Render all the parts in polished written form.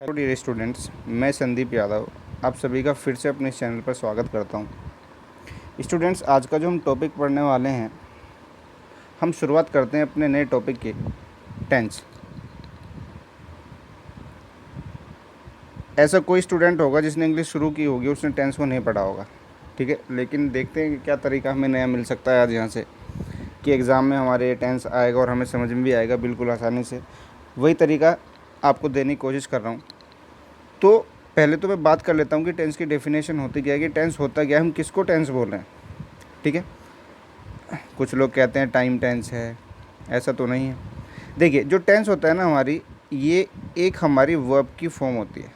Hello dear students, मैं संदीप यादव आप सभी का फिर से अपने इस चैनल पर स्वागत करता हूं। स्टूडेंट्स, आज का जो हम टॉपिक पढ़ने वाले हैं, हम शुरुआत करते हैं अपने नए टॉपिक की, टेंस। ऐसा कोई स्टूडेंट होगा जिसने इंग्लिश शुरू की होगी, उसने टेंस को नहीं पढ़ा होगा, ठीक है। लेकिन देखते हैं कि क्या तरीका हमें नया मिल सकता है आज यहाँ से, कि एग्ज़ाम में हमारे टेंस आएगा और हमें समझ में भी आएगा बिल्कुल आसानी से। वही तरीका आपको देने की कोशिश कर रहा हूँ। तो पहले तो मैं बात कर लेता हूँ कि टेंस की डेफिनेशन होती क्या है, कि टेंस होता क्या है, हम किसको टेंस बोल रहे हैं, ठीक है। कुछ लोग कहते हैं टाइम टेंस है, ऐसा तो नहीं है। देखिए, जो टेंस होता है ना हमारी, ये एक हमारी वर्ब की फॉर्म होती है।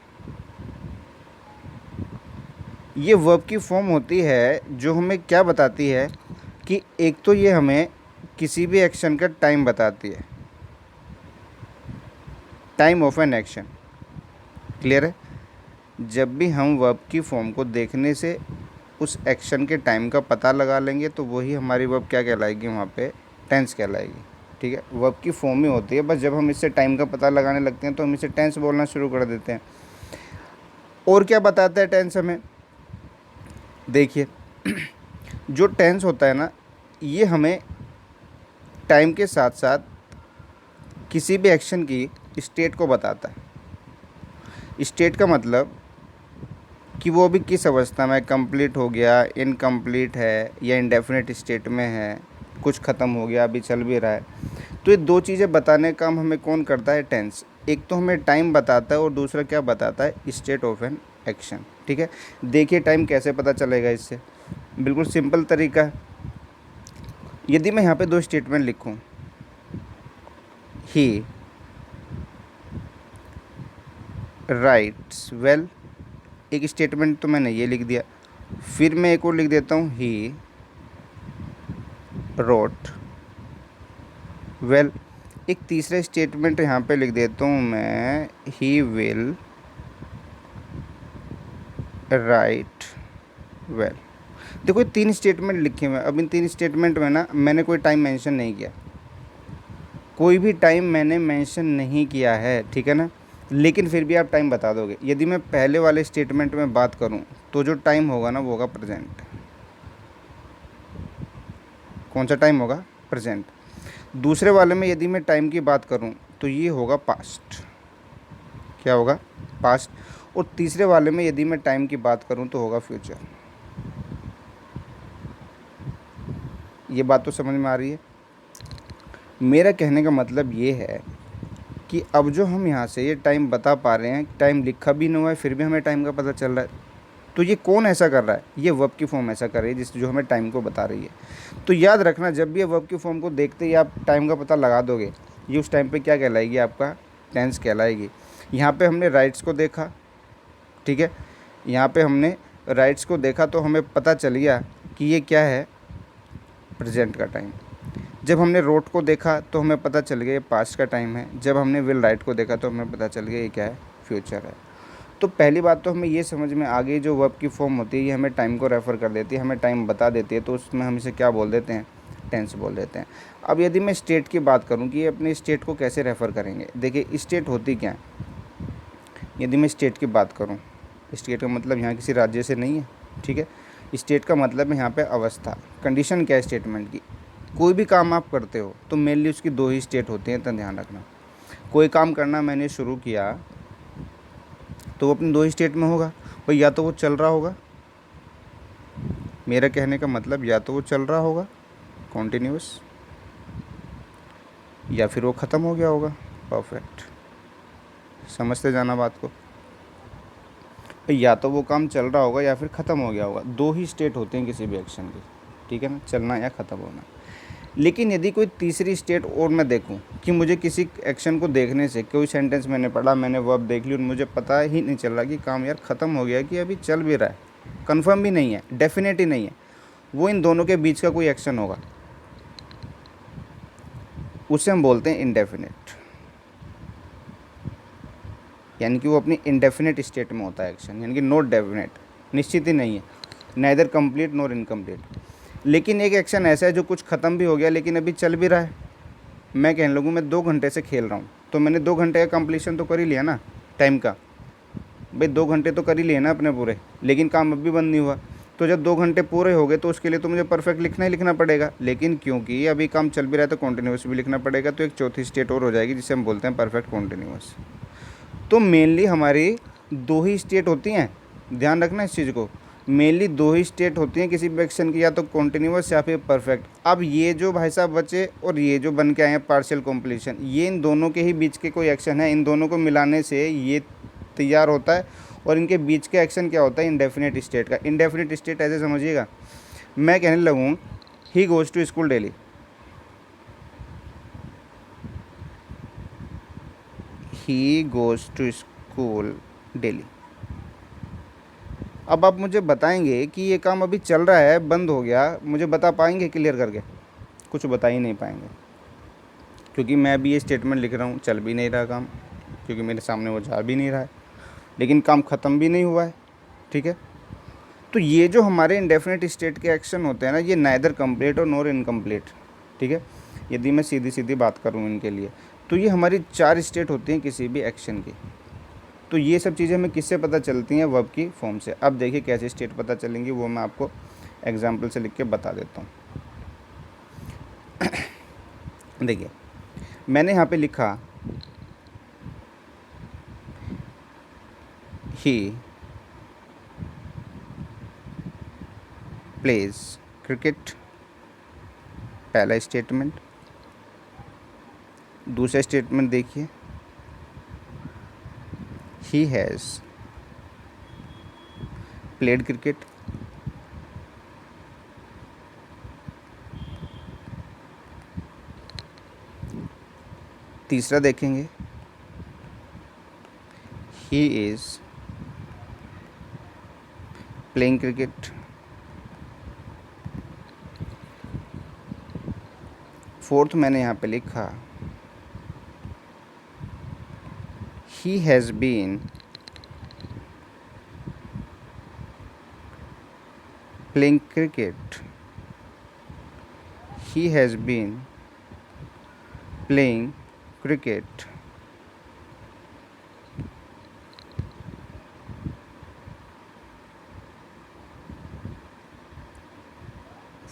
ये वर्ब की फॉर्म होती है जो हमें क्या बताती है, कि एक तो ये हमें किसी भी एक्शन का टाइम बताती है, time of an action. Clear है। जब भी हम वर्ब की फॉर्म को देखने से उस एक्शन के टाइम का पता लगा लेंगे तो वही हमारी वर्ब क्या कहलाएगी, वहाँ पे टेंस कहलाएगी, ठीक है। वर्ब की फॉर्म ही होती है, बस जब हम इससे टाइम का पता लगाने लगते हैं तो हम इसे टेंस बोलना शुरू कर देते हैं। और क्या बताता है टेंस हमें, देखिए जो टेंस होता है ना, ये हमें टाइम के साथ साथ किसी भी एक्शन की स्टेट को बताता है। स्टेट का मतलब कि वो अभी किस अवस्था में, कंप्लीट हो गया, इनकम्प्लीट है, या इंडेफिनिट स्टेट में है, कुछ ख़त्म हो गया, अभी चल भी रहा है। तो ये दो चीज़ें बताने का काम हमें कौन करता है, टेंस। एक तो हमें टाइम बताता है और दूसरा क्या बताता है, स्टेट ऑफ एन एक्शन, ठीक है। देखिए टाइम कैसे पता चलेगा इससे, बिल्कुल सिंपल तरीका है। यदि मैं यहाँ पे दो स्टेटमेंट लिखूँ, ही राइट्स वेल, एक स्टेटमेंट तो मैंने ये लिख दिया। फिर मैं एक और लिख देता हूँ, ही रोट वेल। एक तीसरा स्टेटमेंट यहाँ पे लिख देता हूँ मैं, ही विल राइट वेल। देखो, ये तीन स्टेटमेंट लिखे हुए हैं। अब इन तीन स्टेटमेंट में ना मैंने कोई टाइम मेंशन नहीं किया, कोई भी टाइम मैंने मेंशन नहीं किया है, ठीक है ना। लेकिन फिर भी आप टाइम बता दोगे। यदि मैं पहले वाले स्टेटमेंट में बात करूँ तो जो टाइम होगा ना वो होगा प्रेजेंट। कौन सा टाइम होगा, प्रेजेंट। दूसरे वाले में यदि मैं टाइम की बात करूं तो ये होगा पास्ट। क्या होगा, पास्ट। और तीसरे वाले में यदि मैं टाइम की बात करूं तो होगा फ्यूचर। ये बात तो समझ में आ रही है। मेरा कहने का मतलब ये है कि अब जो हम यहाँ से ये टाइम बता पा रहे हैं, टाइम लिखा भी नहीं हुआ है फिर भी हमें टाइम का पता चल रहा है, तो ये कौन ऐसा कर रहा है, ये वर्ब की फॉर्म ऐसा कर रही है जिस जो हमें टाइम को बता रही है। तो याद रखना, जब भी ये वर्ब की फॉर्म को देखते ही आप टाइम का पता लगा दोगे, ये उस टाइम पे क्या कहलाएगी, आपका टेंस कहलाएगी। यहाँ पे हमने राइट्स को देखा, ठीक है। यहाँ पे हमने राइट्स को देखा तो हमें पता चल गया कि ये क्या है, प्रेजेंट का टाइम। जब हमने रोट को देखा तो हमें पता चल गया ये पास्ट का टाइम है। जब हमने विल राइट को देखा तो हमें पता चल गया ये क्या है, फ्यूचर है। तो पहली बात तो हमें ये समझ में आ गई, जो वर्ब की फॉर्म होती है ये हमें टाइम को रेफ़र कर देती है, हमें टाइम बता देती है, तो उसमें हम इसे क्या बोल देते हैं, टेंस बोल देते हैं। अब यदि मैं स्टेट की बात करूं कि ये अपने स्टेट को कैसे रेफ़र करेंगे, देखिए स्टेट होती क्या है। यदि मैं स्टेट की बात करूं, स्टेट का मतलब यहाँ किसी राज्य से नहीं है, ठीक है। स्टेट का मतलब है यहाँ पे अवस्था, कंडीशन क्या है स्टेटमेंट की। कोई भी काम आप करते हो तो मेनली उसकी दो ही स्टेट होती हैं, इतना ध्यान रखना। कोई काम करना मैंने शुरू किया तो वो अपनी दो ही स्टेट में होगा भाई, या तो वो चल रहा होगा, मेरा कहने का मतलब या तो वो चल रहा होगा कॉन्टिन्यूस, या फिर वो ख़त्म हो गया होगा परफेक्ट। समझते जाना बात को, भाई या तो वो काम चल रहा होगा या फिर ख़त्म हो गया होगा, दो ही स्टेट होते हैं किसी भी एक्शन की, ठीक है ना, चलना या ख़त्म होना। लेकिन यदि कोई तीसरी स्टेट और मैं देखूं कि मुझे किसी एक्शन को देखने से, कोई सेंटेंस मैंने पढ़ा, मैंने वर्ब देख ली और मुझे पता ही नहीं चल रहा कि काम यार ख़त्म हो गया कि अभी चल भी रहा है, कंफर्म भी नहीं है, डेफिनेट ही नहीं है, वो इन दोनों के बीच का कोई एक्शन होगा, उसे हम बोलते हैं इनडेफिनेट। यानी कि वो अपनी इनडेफिनेट स्टेट में होता है एक्शन, यानी कि नॉट डेफिनेट, निश्चित ही नहीं है, नाइदर कंप्लीट नॉर इनकम्प्लीट। लेकिन एक एक्शन ऐसा है जो कुछ ख़त्म भी हो गया लेकिन अभी चल भी रहा है। मैं कहने लगूँ मैं 2 घंटे से खेल रहा हूँ, तो मैंने 2 घंटे का कंप्लीशन तो कर ही लिया ना टाइम का, भाई 2 घंटे तो कर ही लिए ना अपने पूरे, लेकिन काम अब भी बंद नहीं हुआ। तो जब 2 घंटे पूरे हो गए तो उसके लिए तो मुझे परफेक्ट लिखना ही लिखना पड़ेगा, लेकिन क्योंकि अभी काम चल भी रहा है तो कॉन्टिन्यूस भी लिखना पड़ेगा। तो एक चौथी स्टेट और हो जाएगी जिसे हम बोलते हैं परफेक्ट कॉन्टिन्यूस। तो मेनली हमारी 2 ही स्टेट होती हैं, ध्यान रखना इस चीज़ को। मेनली 2 ही स्टेट होती हैं किसी भी एक्शन की, या तो कॉन्टिन्यूस या फिर परफेक्ट। अब ये जो भाई साहब बचे और ये जो बन के आए हैं पार्शियल कॉम्प्लीशन, ये इन दोनों के ही बीच के कोई एक्शन है, इन दोनों को मिलाने से ये तैयार होता है। और इनके बीच के एक्शन क्या होता है, इंडेफिनिट स्टेट का। इंडेफिनिट स्टेट ऐसे समझिएगा, मैं कहने लगूँ he goes to school daily, he goes to school daily. अब आप मुझे बताएंगे कि ये काम अभी चल रहा है, बंद हो गया, मुझे बता पाएंगे क्लियर करके? कुछ बता ही नहीं पाएंगे, क्योंकि मैं अभी ये स्टेटमेंट लिख रहा हूँ, चल भी नहीं रहा काम, क्योंकि मेरे सामने वो जा भी नहीं रहा है, लेकिन काम ख़त्म भी नहीं हुआ है। ठीक है, तो ये जो हमारे इंडेफिनिट स्टेट के एक्शन होते हैं ना, ये नाइदर कंप्लीट और नॉर इनकम्प्लीट। ठीक है, यदि मैं सीधी सीधी बात करूँ इनके लिए, तो ये हमारी 4 स्टेट होती हैं किसी भी एक्शन की। तो ये सब चीज़ें हमें किससे पता चलती हैं, वर्ब की फॉर्म से। अब देखिए कैसे स्टेट पता चलेंगी, वो मैं आपको एग्जाम्पल से लिख के बता देता हूँ। देखिए मैंने यहाँ पे लिखा ही प्लेज क्रिकेट, पहला स्टेटमेंट। दूसरा स्टेटमेंट देखिए, ही हैज़ प्लेड क्रिकेट। तीसरा देखेंगे, he is playing cricket. Fourth मैंने यहाँ पे लिखा, he has been playing cricket, he has been playing cricket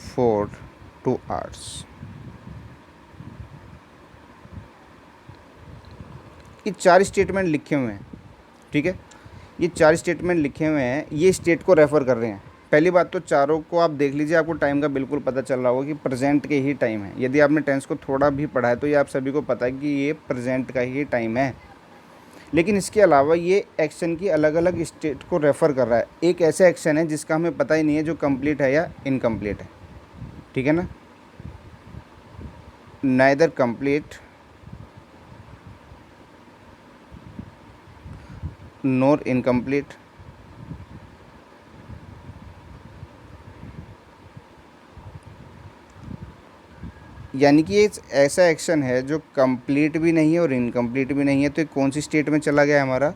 for 2 hours। ये 4 स्टेटमेंट लिखे हुए हैं। ठीक है, ये 4 स्टेटमेंट लिखे हुए हैं, ये स्टेट को रेफ़र कर रहे हैं। पहली बात तो चारों को आप देख लीजिए, आपको टाइम का बिल्कुल पता चल रहा होगा कि प्रेजेंट के ही टाइम है। यदि आपने टेंस को थोड़ा भी पढ़ा है तो ये आप सभी को पता है कि ये प्रेजेंट का ही टाइम है। लेकिन इसके अलावा ये एक्शन की अलग अलग स्टेट को रेफ़र कर रहा है। एक ऐसा एक्शन है जिसका हमें पता ही नहीं है जो कंप्लीट है या इनकम्प्लीट है। ठीक है ना, नाइदर कंप्लीट नॉर इनकम्प्लीट। यानी कि ये ऐसा एक्शन है जो कंप्लीट भी नहीं है और इनकम्प्लीट भी नहीं है। तो ये कौन सी स्टेट में चला गया हमारा,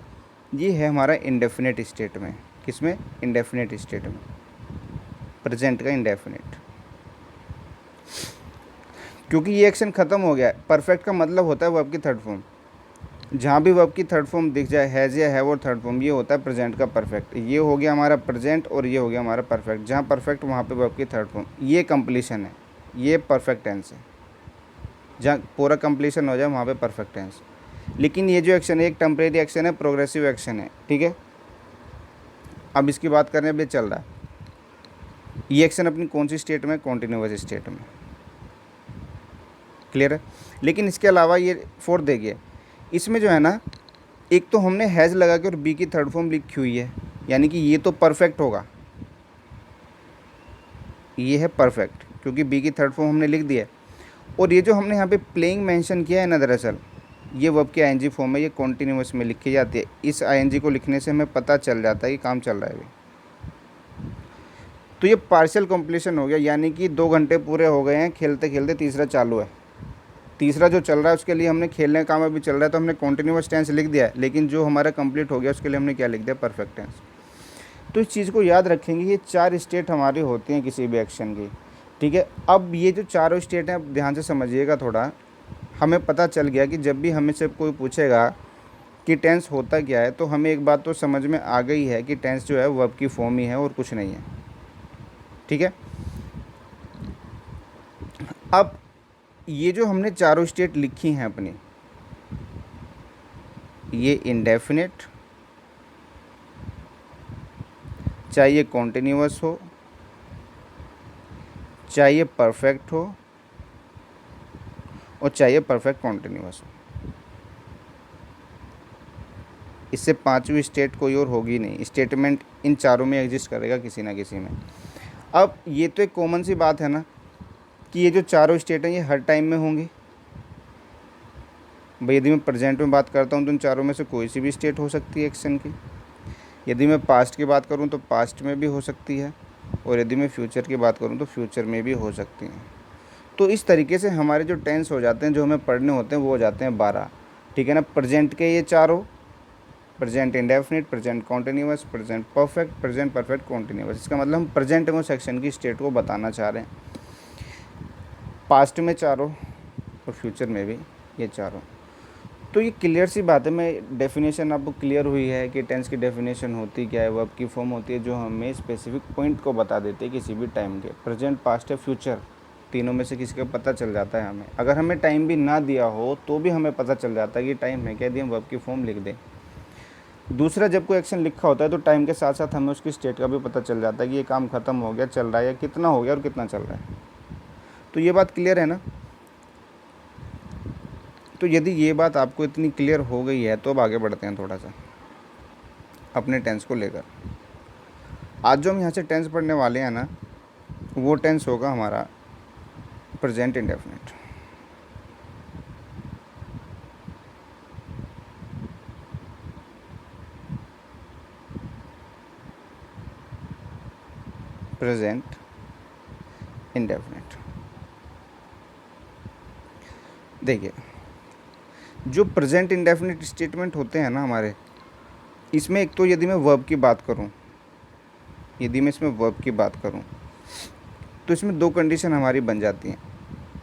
ये है हमारा इंडेफिनिट स्टेट में। किस में, इंडेफिनिट स्टेट में, प्रेजेंट का इंडेफिनिट। क्योंकि ये एक्शन ख़त्म हो गया है। परफेक्ट का मतलब होता है वर्ब की थर्ड फॉर्म। जहाँ भी वर्ब की थर्ड फॉर्म दिख जाए, हैज़ या हैव और थर्ड फॉर्म, ये होता है प्रेजेंट का परफेक्ट। ये हो गया हमारा प्रेजेंट और ये हो गया हमारा परफेक्ट। जहाँ परफेक्ट वहाँ पे वर्ब की थर्ड फॉर्म, ये कंप्लीशन है, ये परफेक्ट टेंस है। जहाँ पूरा कंप्लीशन हो जाए वहाँ पे परफेक्ट टेंस। लेकिन ये जो एक्शन है एक टेम्परेरी एक्शन है, प्रोग्रेसिव एक्शन है। ठीक है, अब इसकी बात करने अभी चल रहा है ये एक्शन अपनी कौन सी स्टेट में, कॉन्टिन्यूअस स्टेट में। क्लियर है। लेकिन इसके अलावा ये फोर्थ देखिए, इसमें जो है ना, एक तो हमने हैज़ लगा के और बी की थर्ड फॉर्म लिखी हुई है, यानी कि ये तो परफेक्ट होगा, ये है परफेक्ट क्योंकि बी की थर्ड फॉर्म हमने लिख दिया है। और ये जो हमने यहाँ पे प्लेइंग मेंशन किया है ना, दरअसल ये वर्ब की आईएनजी फॉर्म है, ये कॉन्टिन्यूअस में लिखी जाती है। इस आईएनजी को लिखने से हमें पता चल जाता है कि काम चल रहा है अभी। तो ये पार्शियल कंप्लीशन हो गया, यानी कि 2 घंटे पूरे हो गए हैं खेलते खेलते, तीसरा चालू है। तीसरा जो चल रहा है उसके लिए हमने खेलने का काम अभी चल रहा है तो हमने कॉन्टिन्यूअस टेंस लिख दिया है, लेकिन जो हमारा कंप्लीट हो गया उसके लिए हमने क्या लिख दिया, परफेक्ट टेंस। तो इस चीज़ को याद रखेंगे, ये 4 स्टेट हमारी होती हैं किसी भी एक्शन की। ठीक है, अब ये जो चारों स्टेट हैं ध्यान से समझिएगा थोड़ा। हमें पता चल गया कि जब भी हमें से कोई पूछेगा कि टेंस होता क्या है, तो हमें एक बात तो समझ में आ गई है कि टेंस जो है वर्ब की फॉर्म ही है और कुछ नहीं है। ठीक है। अब ये जो हमने चारों स्टेट लिखी हैं अपनी, ये इंडेफिनिट, चाहे ये कॉन्टिन्यूअस हो, चाहे ये परफेक्ट हो, और चाहे ये परफेक्ट कॉन्टिन्यूअस हो, इससे पांचवी स्टेट कोई और होगी नहीं। स्टेटमेंट इन चारों में एग्जिस्ट करेगा किसी ना किसी में। अब ये तो एक कॉमन सी बात है ना कि ये जो चारों स्टेट हैं ये हर टाइम में होंगी। भाई यदि मैं प्रेजेंट में बात करता हूँ तो इन चारों में से कोई सी भी स्टेट हो सकती है एक्शन की। यदि मैं पास्ट की बात करूँ तो पास्ट में भी हो सकती है, और यदि मैं फ्यूचर की बात करूँ तो फ्यूचर में भी हो सकती हैं। तो इस तरीके से हमारे जो टेंस हो जाते हैं, जो हमें पढ़ने होते हैं, वो हो जाते हैं 12। ठीक है ना। प्रेजेंट के ये चारों, present indefinite, present continuous, present perfect, present perfect continuous. इसका मतलब हम प्रेजेंट में सेक्शन की स्टेट को बताना चाह रहे हैं। पास्ट में चारों और फ्यूचर में भी ये चारों। तो ये क्लियर सी बात है। मैं डेफिनेशन आपको क्लियर हुई है कि टेंस की डेफिनेशन होती क्या है, वर्ब की फॉर्म होती है जो हमें स्पेसिफिक पॉइंट को बता देते हैं किसी भी टाइम के। प्रेजेंट, पास्ट या फ्यूचर, तीनों में से किसी का पता चल जाता है हमें। अगर हमें टाइम भी ना दिया हो तो भी हमें पता चल जाता है कि टाइम है क्या, यदि हम वर्ब की फॉर्म लिख दें। दूसरा, जब कोई एक्शन लिखा होता है तो टाइम के साथ साथ हमें उसकी स्टेट का भी पता चल जाता है कि ये काम ख़त्म हो गया, चल रहा है, या कितना हो गया और कितना चल रहा है। तो ये बात क्लियर है ना। तो यदि ये बात आपको इतनी क्लियर हो गई है तो अब आगे बढ़ते हैं थोड़ा सा अपने टेंस को लेकर। आज जो हम यहाँ से टेंस पढ़ने वाले हैं ना, वो टेंस होगा हमारा प्रेजेंट इंडेफिनिट। Present indefinite. देखिए, जो प्रेजेंट इंडेफिनिट स्टेटमेंट होते हैं ना हमारे, इसमें एक तो यदि मैं वर्ब की बात करूं, यदि मैं इसमें वर्ब की बात करूं तो इसमें दो कंडीशन हमारी बन जाती हैं।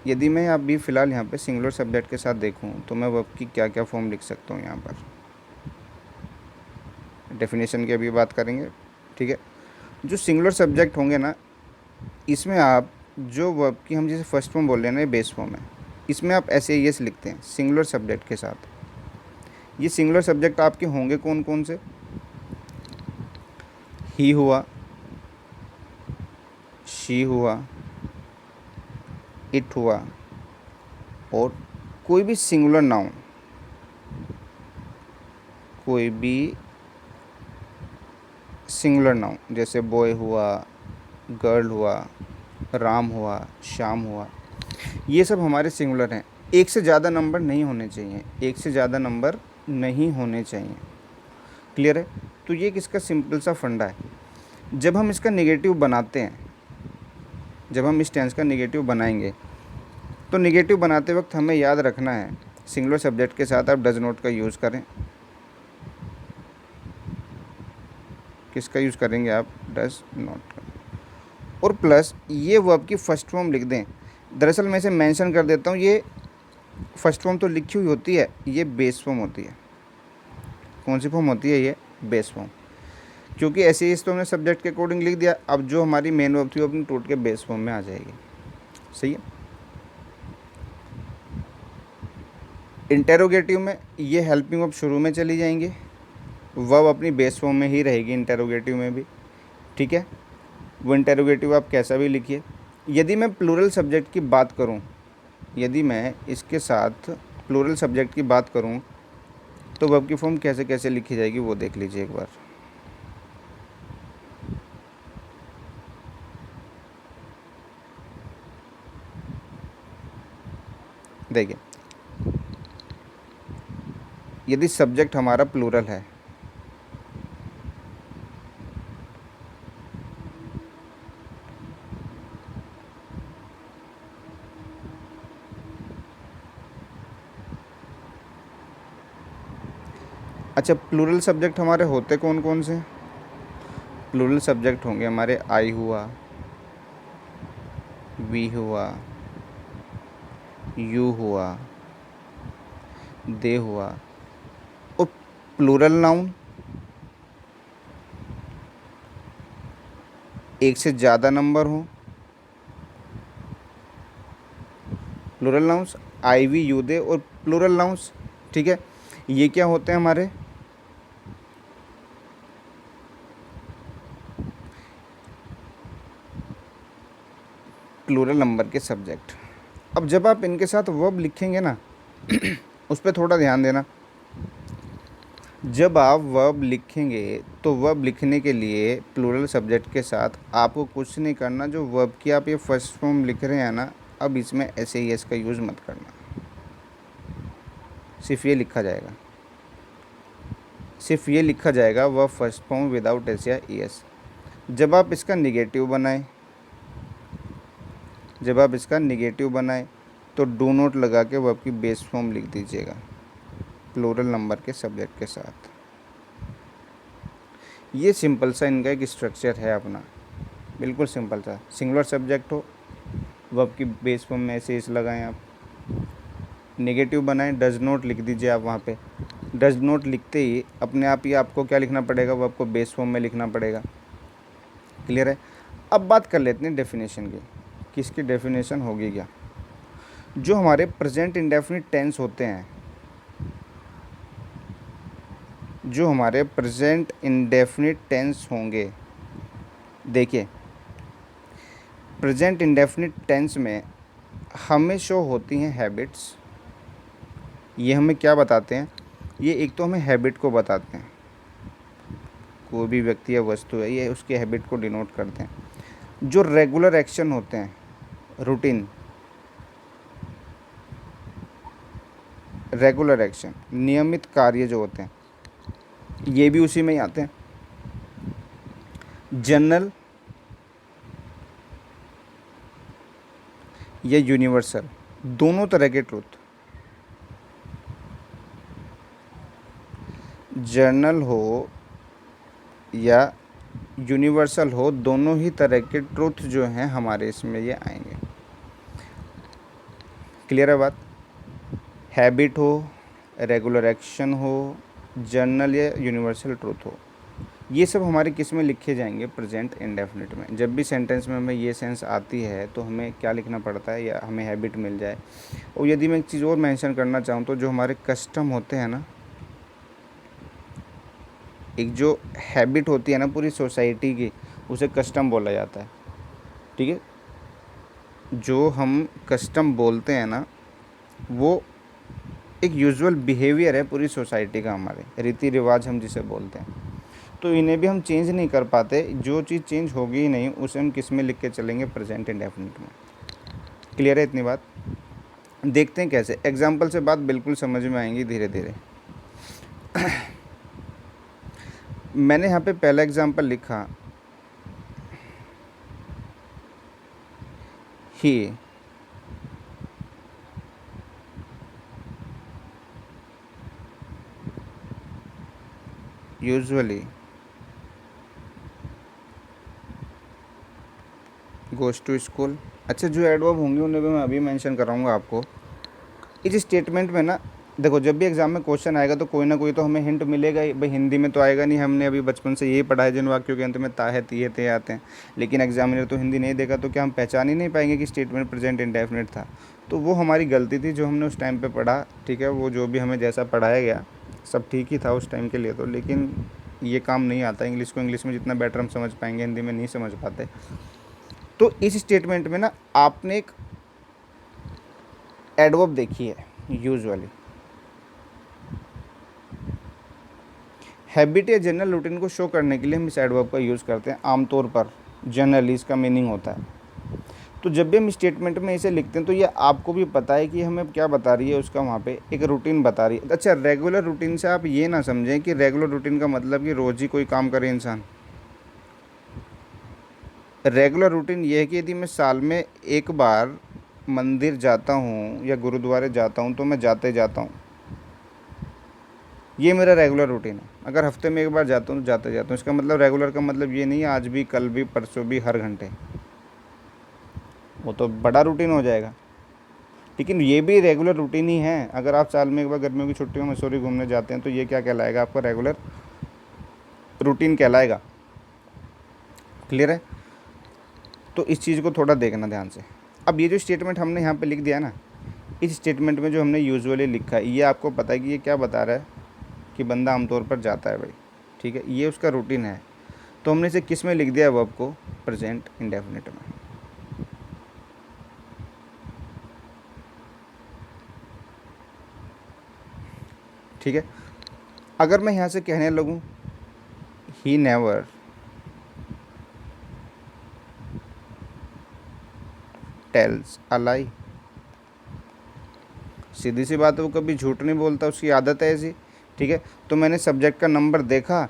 यदि मैं अभी फ़िलहाल यहाँ पे सिंगुलर सब्जेक्ट के साथ देखूँ तो मैं वर्ब की क्या क्या फॉर्म लिख सकता हूँ। यहाँ पर डेफिनेशन की अभी बात करेंगे। ठीक है। जो सिंगुलर सब्जेक्ट होंगे ना, इसमें आप जो वर्ब की हम जैसे फर्स्ट फॉर्म बोल रहे हैं ना, ये बेस फॉर्म है, इसमें आप ऐसे यस लिखते हैं सिंगुलर सब्जेक्ट के साथ। ये सिंगुलर सब्जेक्ट आपके होंगे कौन कौन से? ही हुआ, शी हुआ, इट हुआ, और कोई भी सिंगुलर नाउन, कोई भी सिंगुलर नाउन, जैसे बॉय हुआ, गर्ल हुआ, राम हुआ, श्याम हुआ, ये सब हमारे सिंगुलर हैं। एक से ज़्यादा नंबर नहीं होने चाहिए, एक से ज़्यादा नंबर नहीं होने चाहिए। क्लियर है। तो ये किसका सिंपल सा फंडा है। जब हम इसका नेगेटिव बनाते हैं, जब हम इस टेंस का नेगेटिव बनाएंगे तो नेगेटिव बनाते वक्त हमें याद रखना है सिंगुलर सब्जेक्ट के साथ आप डज नॉट का यूज़ करें। किसका यूज़ करेंगे आप? डज नॉट का। और प्लस ये वर्ब की फर्स्ट फॉर्म लिख दें। दरअसल मैं इसे मेंशन कर देता हूँ, ये फर्स्ट फॉर्म तो लिखी हुई होती है, ये बेस फॉर्म होती है। कौन सी फॉर्म होती है? ये बेस फॉर्म। क्योंकि ऐसे ही तो हमने सब्जेक्ट के अकॉर्डिंग लिख दिया, अब जो हमारी मेन वर्ब थी वो अपनी टोट के बेस फॉर्म में आ जाएगी। सही है। इंटेरोगेटिव में ये हेल्पिंग वर्ब शुरू में चली जाएंगी, वर्ब अपनी बेस फॉर्म में ही रहेगी इंटेरोगेटिव में भी। ठीक है। वो इंटेरोगेटिव आप कैसा भी लिखिए। यदि मैं प्लूरल सब्जेक्ट की बात करूं, यदि मैं इसके साथ प्लूरल सब्जेक्ट की बात करूं तो वर्ब की फॉर्म कैसे कैसे लिखी जाएगी वो देख लीजिए एक बार। देखिए, यदि सब्जेक्ट हमारा प्लूरल है, अच्छा प्लूरल सब्जेक्ट हमारे होते कौन कौन से? प्लूरल सब्जेक्ट होंगे हमारे आई हुआ, वी हुआ, यू हुआ, दे हुआ, और प्लूरल नाउन, एक से ज़्यादा नंबर हो। Plural nouns I we you they और प्लूरल नाउंस, ठीक है, ये क्या होते हैं हमारे, प्लूरल नंबर के सब्जेक्ट। अब जब आप इनके साथ वर्ब लिखेंगे ना उस पर थोड़ा ध्यान देना। जब आप वर्ब लिखेंगे तो वर्ब लिखने के लिए प्लूरल सब्जेक्ट के साथ आपको कुछ नहीं करना। जो वर्ब की आप ये फर्स्ट फॉर्म लिख रहे हैं ना, अब इसमें ऐसे ही एस का यूज़ मत करना, सिर्फ ये लिखा जाएगा, सिर्फ ये लिखा जाएगा verb first form without S या ई एस। जब आप इसका निगेटिव बनाएं, जब आप इसका निगेटिव बनाएं तो डू नॉट लगा के वर्ब की बेस फॉर्म लिख दीजिएगा प्लूरल नंबर के सब्जेक्ट के साथ। ये सिंपल सा इनका एक स्ट्रक्चर है अपना, बिल्कुल सिंपल सा। सिंगुलर सब्जेक्ट हो, वर्ब की बेस फॉर्म में ऐसे इस लगाएं आप, नेगेटिव बनाएं, डज नॉट लिख दीजिए आप वहाँ पे। डज नॉट लिखते ही अपने आप ही आपको क्या लिखना पड़ेगा, वर्ब को बेस फॉर्म में लिखना पड़ेगा। क्लियर है। अब बात कर लेते हैं डेफिनेशन की, किसकी डेफिनेशन होगी क्या। जो हमारे प्रेजेंट इंडेफिनिट टेंस होते हैं, जो हमारे प्रेजेंट इंडेफिनिट टेंस होंगे, देखिए प्रेजेंट इंडेफिनिट टेंस में हमें शो होती हैं हैबिट्स। ये हमें क्या बताते हैं, ये एक तो हमें हैबिट को बताते हैं, कोई भी व्यक्ति या वस्तु है ये उसके हैबिट को डिनोट करते हैं। जो रेगुलर एक्शन होते हैं, रूटीन, रेगुलर एक्शन, नियमित कार्य जो होते हैं, ये भी उसी में ही आते हैं। जनरल या यूनिवर्सल, दोनों तरह के ट्रूथ, जनरल हो या यूनिवर्सल हो, दोनों ही तरह के ट्रूथ जो हैं हमारे इसमें ये आएंगे। क्लियर है बात। हैबिट हो, रेगुलर एक्शन हो, जनरल या यूनिवर्सल ट्रूथ हो, ये सब हमारे किस में लिखे जाएंगे, प्रेजेंट इंडेफिनिट में। जब भी सेंटेंस में हमें ये सेंस आती है तो हमें क्या लिखना पड़ता है, या हमें हैबिट मिल जाए। और यदि मैं एक चीज़ और मेंशन करना चाहूँ तो जो हमारे कस्टम होते हैं ना, एक जो हैबिट होती है ना पूरी सोसाइटी की, उसे कस्टम बोला जाता है। ठीक है, जो हम कस्टम बोलते हैं ना, वो एक यूजुअल बिहेवियर है पूरी सोसाइटी का, हमारे रीति रिवाज हम जिसे बोलते हैं। तो इन्हें भी हम चेंज नहीं कर पाते। जो चीज़ चेंज होगी ही नहीं उसे हम किस में लिख के चलेंगे, प्रेजेंट इंडेफिनिट में। क्लियर है इतनी बात। देखते हैं कैसे, एग्जाम्पल से बात बिल्कुल समझ में आएंगी धीरे धीरे। मैंने यहाँ पे पहला एग्जाम्पल लिखा, ही यूजुअली गोज़ टू स्कूल। अच्छा, जो एडवर्ब होंगे उन्हें भी मैं अभी मेंशन कराऊंगा आपको। इस स्टेटमेंट में ना देखो, जब भी एग्जाम में क्वेश्चन आएगा तो कोई ना कोई तो हमें हिंट मिलेगा ही। भाई हिंदी में तो आएगा नहीं, हमने अभी बचपन से यही पढ़ा है जिन वाक्यों के अंत में ता है, ती है, ते आते हैं। लेकिन एग्जामिनर तो हिंदी नहीं देगा, तो क्या हम पहचान ही नहीं पाएंगे कि स्टेटमेंट प्रेजेंट इंडेफिनिट था। तो वो हमारी गलती थी जो हमने उस टाइम पर पढ़ा। ठीक है, वो जो भी हमें जैसा पढ़ाया गया सब ठीक ही था उस टाइम के लिए तो, लेकिन ये काम नहीं आता। इंग्लिश को इंग्लिश में जितना बेटर हम समझ पाएंगे, हिंदी में नहीं समझ पाते। तो इस स्टेटमेंट में ना आपने एक एडवर्ब देखी है, यूजुअली। हैबिट या जनरल रूटीन को शो करने के लिए हम इस एडवर्ब का यूज़ करते हैं आमतौर पर। जनरली इसका मीनिंग होता है। तो जब भी हम स्टेटमेंट में इसे लिखते हैं तो ये आपको भी पता है कि हमें क्या बता रही है, उसका वहाँ पे एक रूटीन बता रही है। अच्छा, रेगुलर रूटीन से आप ये ना समझें कि रेगुलर रूटीन का मतलब कि रोज़ ही कोई काम करे इंसान। रेगुलर रूटीन ये है कि यदि मैं साल में एक बार मंदिर जाता हूँ या गुरुद्वारे जाता हूँ तो मैं जाते जाता हूँ, ये मेरा रेगुलर रूटीन है। अगर हफ्ते में एक बार जाता हूँ तो जाते जाता हूँ। इसका मतलब रेगुलर का मतलब ये नहीं है आज भी, कल भी, परसों भी, हर घंटे। वो तो बड़ा रूटीन हो जाएगा। लेकिन ये भी रेगुलर रूटीन ही है। अगर आप साल में एक बार गर्मियों की छुट्टियों में मसूरी घूमने जाते हैं तो ये क्या कहलाएगा, आपका रेगुलर रूटीन कहलाएगा। क्लियर है? तो इस चीज़ को थोड़ा देखना ध्यान से। अब ये जो स्टेटमेंट हमने यहाँ पे लिख दिया ना, इस स्टेटमेंट में जो हमने यूजुअली लिखा है, ये आपको पता है कि ये क्या बता रहा है कि बंदा आमतौर पर जाता है भाई, ठीक है, ये उसका रूटीन है। तो हमने इसे किस में लिख दिया है वर्ब को, प्रेजेंट इंडेफिनिट में। ठीक है, अगर मैं यहाँ से कहने लगूँ ही नेवर टेल्स अ लाई, सीधी सी बात है, वो कभी झूठ नहीं बोलता, उसकी आदत है ऐसी। ठीक है, तो मैंने सब्जेक्ट का नंबर देखा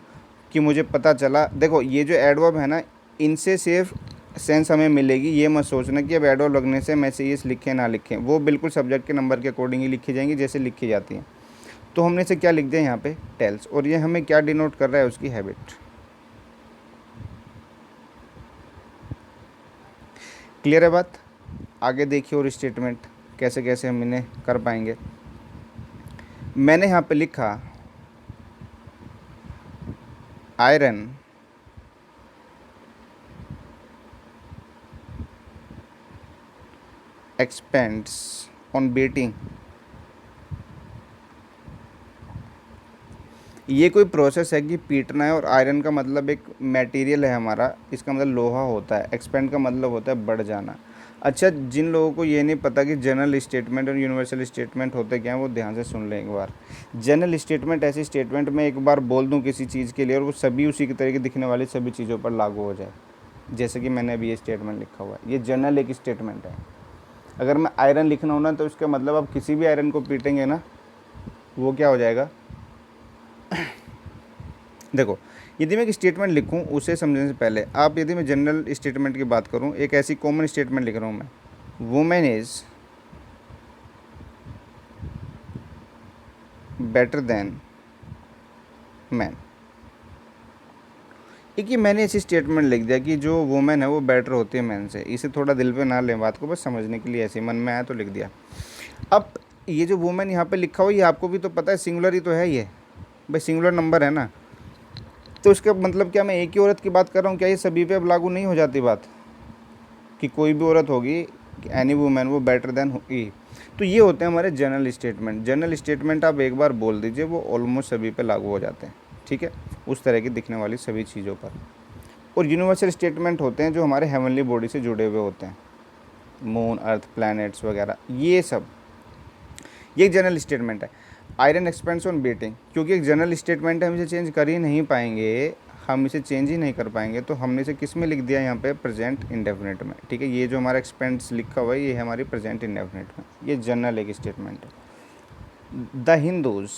कि मुझे पता चला। देखो ये जो एडवर्ब है ना, इनसे सिर्फ सेंस हमें मिलेगी, ये मत सोचना कि अब एडवर्ब लगने से मैसेजेस लिखें ना लिखें, वो बिल्कुल सब्जेक्ट के नंबर के अकॉर्डिंग ही लिखी जाएंगी जैसे लिखी जाती हैं। तो हमने इसे क्या लिख दिया यहाँ पे, टेल्स, और ये हमें क्या डिनोट कर रहा है, उसकी हैबिट। क्लियर है बात? आगे देखिए और स्टेटमेंट कैसे कैसे हम इन्हें कर पाएंगे। मैंने यहाँ पे लिखा आयरन एक्सपेंड्स ऑन बेटिंग। ये कोई प्रोसेस है कि पीटना है, और आयरन का मतलब एक मटेरियल है हमारा, इसका मतलब लोहा होता है। एक्सपेंड का मतलब होता है बढ़ जाना। अच्छा, जिन लोगों को ये नहीं पता कि जनरल स्टेटमेंट और यूनिवर्सल स्टेटमेंट होते क्या हैं, वो ध्यान से सुन लें एक बार। जनरल स्टेटमेंट ऐसी स्टेटमेंट में एक बार बोल दूँ किसी चीज़ के लिए और वो सभी उसी की तरीके दिखने वाली सभी चीज़ों पर लागू हो जाए, जैसे कि मैंने अभी ये स्टेटमेंट लिखा हुआ है, ये जनरल एक स्टेटमेंट है। अगर मैं आयरन लिखना हो ना, तो इसका मतलब आप किसी भी आयरन को पीटेंगे ना, वो क्या हो जाएगा। देखो, यदि मैं एक स्टेटमेंट लिखूं उसे समझने से पहले आप, यदि मैं जनरल स्टेटमेंट की बात करूं, एक ऐसी कॉमन स्टेटमेंट लिख रहा हूं मैं, women is better than man. एक ये मैंने ऐसी स्टेटमेंट लिख दिया कि जो वुमेन है वो बेटर होती है मैन से। इसे थोड़ा दिल पे ना लें बात को, बस समझने के लिए ऐसे मन में आया तो लिख दिया। अब ये जो वुमेन यहाँ पे लिखा हुआ, ये आपको भी तो पता है सिंगुलर ही तो है ये भाई, सिंगुलर नंबर है ना। तो इसका मतलब क्या, मैं एक ही औरत की बात कर रहा हूँ, क्या ये सभी पे अब लागू नहीं हो जाती बात कि कोई भी औरत होगी, एनी वुमेन, वो बेटर देन होगी। तो ये होते हैं हमारे जनरल स्टेटमेंट। जनरल स्टेटमेंट आप एक बार बोल दीजिए, वो ऑलमोस्ट सभी पे लागू हो जाते हैं। ठीक है, उस तरह की दिखने वाली सभी चीज़ों पर। और यूनिवर्सल स्टेटमेंट होते हैं जो हमारे हेवनली बॉडी से जुड़े हुए होते हैं, मून, अर्थ, प्लैनेट्स वगैरह, ये सब, ये एक जनरल स्टेटमेंट है। आयरन एक्सपेंड्स ऑन बेटिंग, क्योंकि एक जनरल स्टेटमेंट है, हम इसे चेंज कर ही नहीं पाएंगे, हम इसे चेंज ही नहीं कर पाएंगे, तो हमने इसे किस में लिख दिया यहाँ पे, प्रेजेंट इंडेफिनिट में। ठीक है, ये जो हमारा एक्सपेंड्स लिखा हुआ है, ये है हमारी प्रेजेंट इंडेफिनिट में, ये जनरल एक स्टेटमेंट है। The Hindus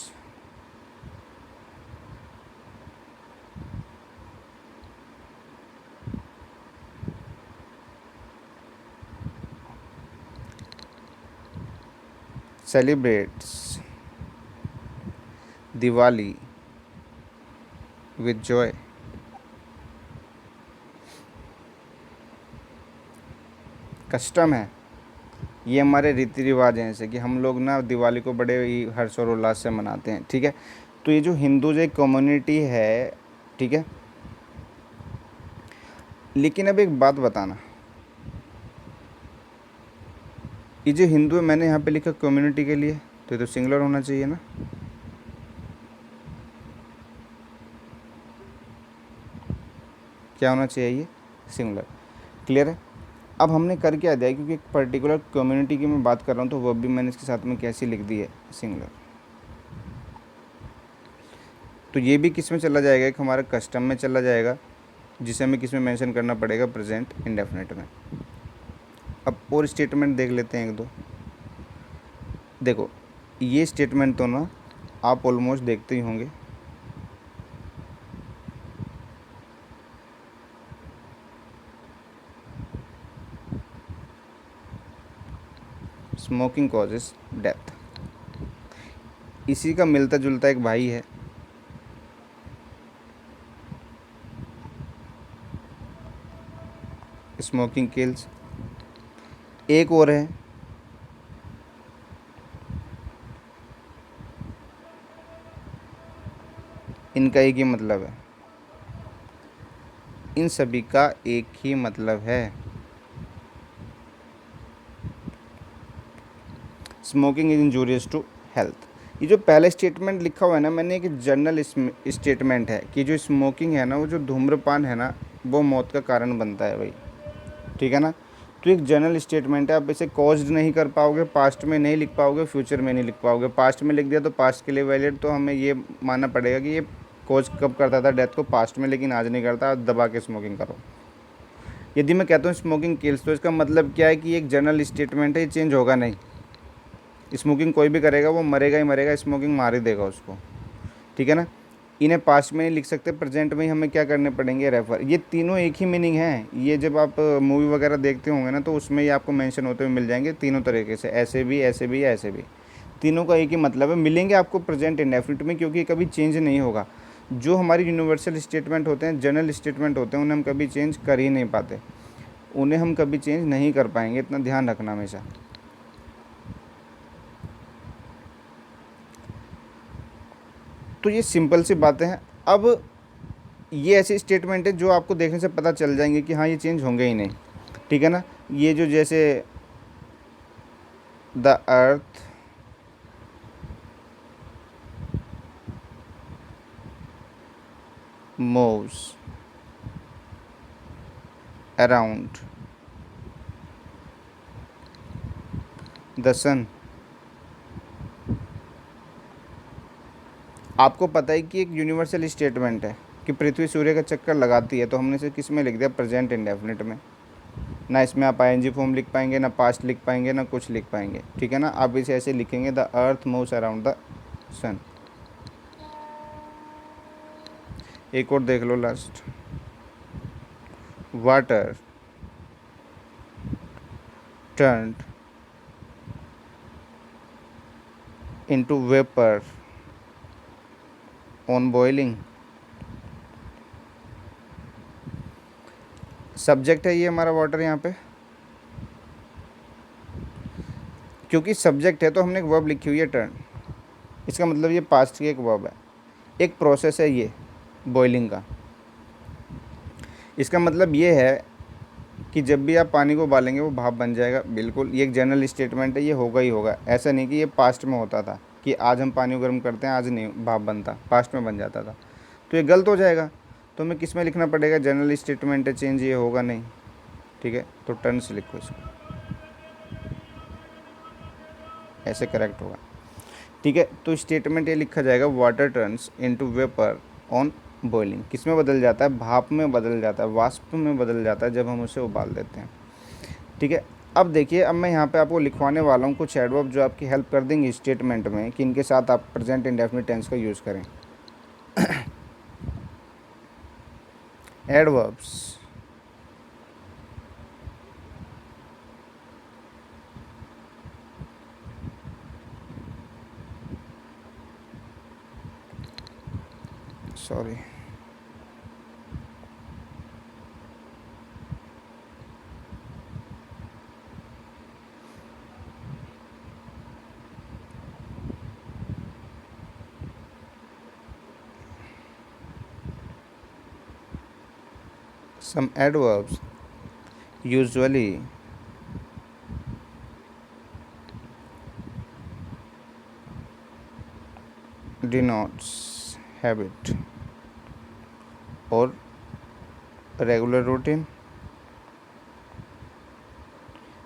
celebrates Diwali with Joy. Custom है, ये हमारे रीति रिवाज हैं, जैसे कि हम लोग ना दिवाली को बड़े ही हर्ष और उल्लास से मनाते हैं। ठीक है, तो ये जो हिंदूज एक कम्युनिटी है, ठीक है, लेकिन अब एक बात बताना, ये जो हिंदू है, मैंने यहाँ पे लिखा कम्युनिटी के लिए, तो ये तो सिंगुलर होना चाहिए ना। क्या होना चाहिए, ये सिंगुलर। क्लियर है? अब हमने कर क्या दिया, क्योंकि एक पर्टिकुलर कम्युनिटी की मैं बात कर रहा हूँ, तो वो भी मैंने इसके साथ में कैसी लिख दी है, सिंगुलर। तो ये भी किस में चला जाएगा, एक हमारा कस्टम में चला जाएगा, जिसे हमें किस में मेंशन करना पड़ेगा, प्रेजेंट इंडेफिनिट में। अब और स्टेटमेंट देख लेते हैं एक दो। देखो, ये स्टेटमेंट तो ना आप ऑलमोस्ट देखते ही होंगे। स्मोकिंग कॉजेस डेथ, इसी का मिलता जुलता एक भाई है, स्मोकिंग किल्स। एक और है, इनका एक ही मतलब है, इन सभी का एक ही मतलब है। Smoking is injurious to health. ये जो पहले स्टेटमेंट लिखा हुआ है ना मैंने, एक जनरल स्टेटमेंट है कि जो स्मोकिंग है ना, वो जो धूम्रपान है ना, वो मौत का कारण बनता है भाई, ठीक है ना। तो एक जनरल स्टेटमेंट है, आप इसे कॉज्ड नहीं कर पाओगे, पास्ट में नहीं लिख पाओगे, फ्यूचर में नहीं लिख पाओगे। पास्ट में लिख दिया तो पास्ट के लिए वैलिड, तो हमें ये मानना पड़ेगा कि ये कॉज कब करता था डेथ को, पास्ट में, लेकिन आज नहीं करता, आज दबा के स्मोकिंग करो। यदि मैं कहता हूँ स्मोकिंग किल्स, तो इसका मतलब क्या है कि एक जनरल स्टेटमेंट है, ये चेंज होगा नहीं। स्मोकिंग कोई भी करेगा वो मरेगा ही मरेगा, स्मोकिंग मार ही देगा उसको, ठीक है ना। इन्हें पास्ट में नहीं लिख सकते, प्रेजेंट में ही हमें क्या करने पड़ेंगे, रेफर। ये तीनों एक ही मीनिंग है। ये जब आप मूवी वगैरह देखते होंगे ना, तो उसमें ये आपको मेंशन होते हुए मिल जाएंगे तीनों तरीके से, ऐसे भी, ऐसे भी, ऐसे भी। तीनों का एक ही मतलब है, मिलेंगे आपको प्रेजेंट इंडेफिनिट में, क्योंकि कभी चेंज नहीं होगा। जो हमारी यूनिवर्सल स्टेटमेंट होते हैं, जनरल स्टेटमेंट होते हैं, उन्हें हम कभी चेंज कर ही नहीं पाते, उन्हें हम कभी चेंज नहीं कर पाएंगे, इतना ध्यान रखना हमेशा। तो ये सिंपल सी बातें हैं। अब ये ऐसी स्टेटमेंट है जो आपको देखने से पता चल जाएंगे कि हाँ ये चेंज होंगे ही नहीं, ठीक है ना। ये जो जैसे the earth moves around the sun, आपको पता है कि एक यूनिवर्सल स्टेटमेंट है कि पृथ्वी सूर्य का चक्कर लगाती है, तो हमने इसे किस में लिख दिया, प्रेजेंट इंडेफिनिट में। ना इसमें आप आईएनजी फॉर्म लिख पाएंगे, ना पास्ट लिख पाएंगे, ना कुछ लिख पाएंगे, ठीक है ना। आप इसे ऐसे लिखेंगे, the earth moves around the sun. एक और देख लो last, water turned into vapour on boiling. Subject है ये हमारा वाटर यहाँ पे, क्योंकि सब्जेक्ट है तो हमने एक वर्ब लिखी हुई है टर्न, इसका मतलब ये पास्ट की एक वर्ब है, एक प्रोसेस है ये बॉइलिंग का। इसका मतलब ये है कि जब भी आप पानी को उबालेंगे वो भाप बन जाएगा, बिल्कुल। ये एक जनरल स्टेटमेंट है, ये होगा ही होगा। ऐसा नहीं कि ये पास्ट में होता था कि आज हम पानी को गर्म करते हैं, आज नहीं भाप बनता, पास्ट में बन जाता था, तो ये गलत हो जाएगा। तो हमें किस में लिखना पड़ेगा, जनरल स्टेटमेंट है, चेंज ये होगा नहीं, ठीक है। तो टर्न से लिखो इसको, ऐसे करेक्ट होगा, ठीक है। तो स्टेटमेंट ये लिखा जाएगा, water turns into vapour on boiling. किस में बदल जाता है, भाप में बदल जाता है, वाष्प में बदल जाता है जब हम उसे उबाल देते हैं, ठीक है। अब देखिए, अब मैं यहाँ पे आपको लिखवाने वाला हूँ कुछ एडवर्ब जो आपकी हेल्प कर देंगे स्टेटमेंट में कि इनके साथ आप प्रेजेंट इंडेफिनिट टेंस का यूज़ करें। Adverbs, sorry, some adverbs usually denotes habit और रेगुलर रूटीन।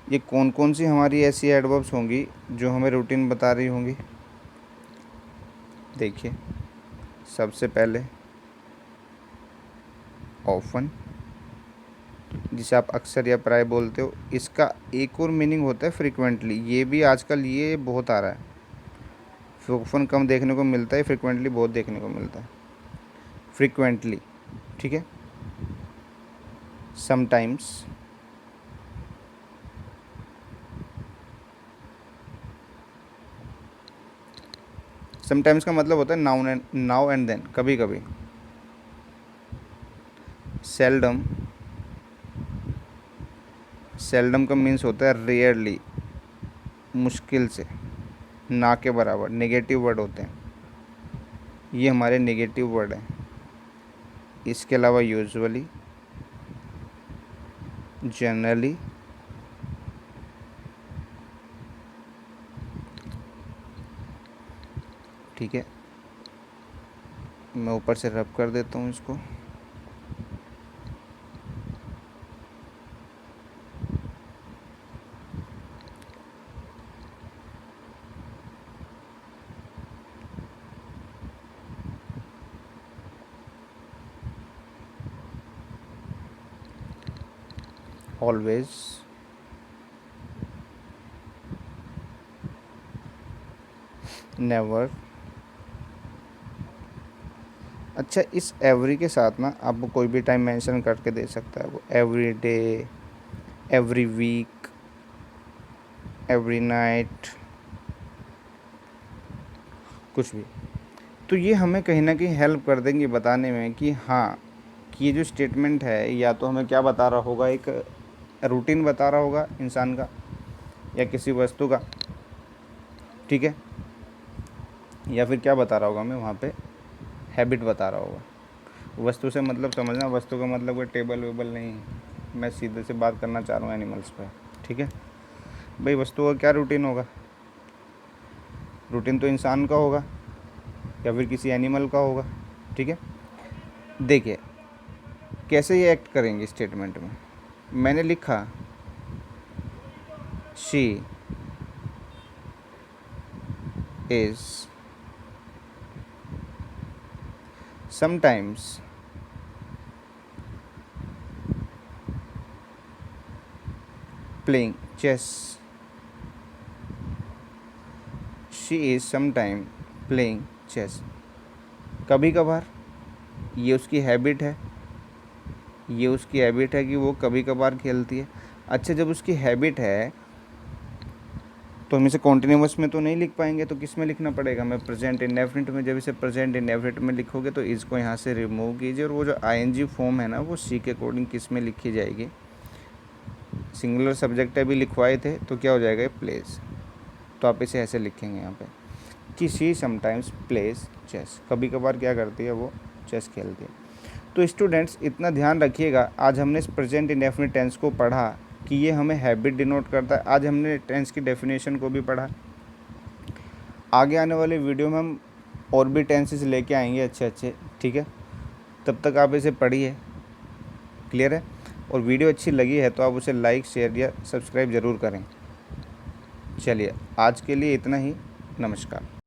ये कौन कौन सी हमारी ऐसी एडवर्ब्स होंगी जो हमें रूटीन बता रही होंगी। देखिए, सबसे पहले ऑफन, जिसे आप अक्सर या प्राय बोलते हो। इसका एक और मीनिंग होता है फ्रिक्वेंटली, ये भी आजकल ये बहुत आ रहा है। ऑफन कम देखने को मिलता है, फ्रिक्वेंटली बहुत देखने को मिलता है। फ्रिक्वेंटली, ठीक है। समटाइम्स, समटाइम्स का मतलब होता है नाउ एंड देन, कभी कभी। सेल्डम, सेल्डम का मीन्स होता है रेयरली, मुश्किल से, ना के बराबर, नेगेटिव वर्ड होते हैं। ये हमारे नेगेटिव वर्ड हैं। इसके अलावा यूजुअली, जनरली, ठीक है। मैं ऊपर से रब कर देता हूँ इसको। Always, never. अच्छा, इस एवरी के साथ ना आप कोई भी टाइम मेंशन करके दे सकता है। वो every day, every week, every night, कुछ भी। तो ये हमें कहीं ना कहीं हेल्प कर देंगे बताने में कि हाँ, कि ये जो स्टेटमेंट है या तो हमें क्या बता रहा होगा, एक रूटीन बता रहा होगा इंसान का या किसी वस्तु का, ठीक है। या फिर क्या बता रहा होगा हमें वहाँ पे, हैबिट बता रहा होगा। वस्तु से मतलब समझना, वस्तु का मतलब कोई टेबल वेबल नहीं, मैं सीधे से बात करना चाह रहा हूँ एनिमल्स पे, ठीक है। भाई वस्तु का क्या रूटीन होगा? रूटीन तो इंसान का होगा या फिर किसी एनिमल का होगा, ठीक है। देखिए कैसे ये एक्ट करेंगे स्टेटमेंट में। मैंने लिखा she is sometimes playing chess. She is sometime playing chess. कभी कभार, ये उसकी हैबिट है, ये उसकी हैबिट है कि वो कभी कभार खेलती है। अच्छा, जब उसकी हैबिट है तो हम इसे कॉन्टिन्यूस में तो नहीं लिख पाएंगे, तो किस में लिखना पड़ेगा? मैं प्रेजेंट इंडेफिनिट में। जब इसे प्रेजेंट इंडेफिनिट में लिखोगे तो इसको यहाँ से रिमूव कीजिए, और वो जो आईएनजी फॉर्म है ना, वो सी के अकॉर्डिंग किस में लिखी जाएगी? सिंगुलर सब्जेक्ट अभी लिखवाए थे तो क्या हो जाएगा? प्लेस। तो आप इसे ऐसे लिखेंगे यहाँ पे कि शी समटाइम्स प्लेस चेस। कभी कभार क्या करती है? वो चेस खेलती है। तो स्टूडेंट्स इतना ध्यान रखिएगा, आज हमने इस प्रेजेंट इंडेफिनिट टेंस को पढ़ा कि ये हमें हैबिट डिनोट करता है। आज हमने टेंस की डेफिनेशन को भी पढ़ा। आगे आने वाले वीडियो में हम और भी टेंसेस लेके आएंगे अच्छे अच्छे, ठीक है। तब तक आप इसे पढ़िए, क्लियर है। और वीडियो अच्छी लगी है तो आप उसे लाइक, शेयर या सब्सक्राइब ज़रूर करें। चलिए आज के लिए इतना ही। नमस्कार।